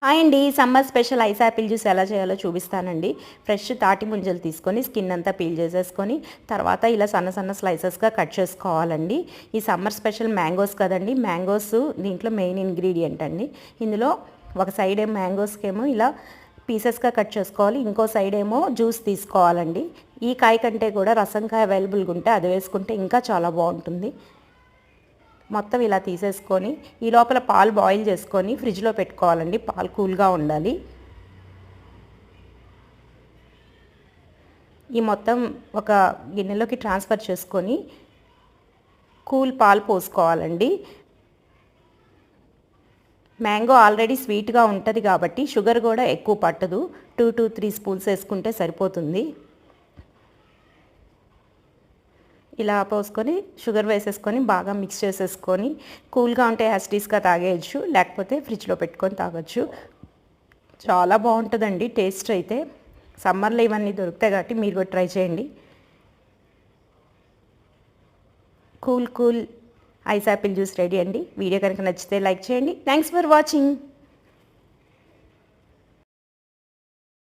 Hi అండి. Summer special ice Apple juice ఎలా చేయాలో చూపిస్తానండి. ఫ్రెష్ తాటి ముంజలు తీసుకొని స్కిన్ అంతా పీల్ చేసేసుకొని తర్వాత ఇలా సన్న సన్న స్లైసెస్గా కట్ చేసుకోవాలండి. ఈ సమ్మర్ స్పెషల్ మ్యాంగోస్ కదండి. మ్యాంగోస్ దీంట్లో మెయిన్ ఇంగ్రీడియంట్ అండి. ఇందులో ఒక సైడ్ ఏమో మ్యాంగోస్కేమో ఇలా పీసెస్గా కట్ చేసుకోవాలి, ఇంకో సైడ్ ఏమో జ్యూస్ తీసుకోవాలండి. ఈ కాయ కంటే కూడా రసంకాయ అవైలబుల్గా ఉంటే అది వేసుకుంటే ఇంకా చాలా బాగుంటుంది. మొత్తం ఇలా తీసేసుకొని ఈ లోపల పాలు బాయిల్ చేసుకొని ఫ్రిడ్జ్లో పెట్టుకోవాలండి. పాలు కూల్గా ఉండాలి. ఈ మొత్తం ఒక గిన్నెలోకి ట్రాన్స్ఫర్ చేసుకొని కూల్ పాలు పోసుకోవాలండి. మ్యాంగో ఆల్రెడీ స్వీట్గా ఉంటుంది కాబట్టి షుగర్ కూడా ఎక్కువ పట్టదు. 2 to 3 స్పూన్స్ వేసుకుంటే సరిపోతుంది. ఇలా పోసుకొని షుగర్ వేసేసుకొని బాగా మిక్స్ చేసేసుకొని కూల్గా ఉంటే యాసిటీస్గా తాగేయచ్చు, లేకపోతే ఫ్రిడ్జ్లో పెట్టుకొని తాగొచ్చు. చాలా బాగుంటుందండి టేస్ట్ అయితే. సమ్మర్లో ఇవన్నీ దొరుకుతాయి కాబట్టి మీరు కూడా ట్రై చేయండి. Cool ice Apple juice ready అండి. వీడియో కనుక నచ్చితే లైక్ చేయండి. Thanks for watching.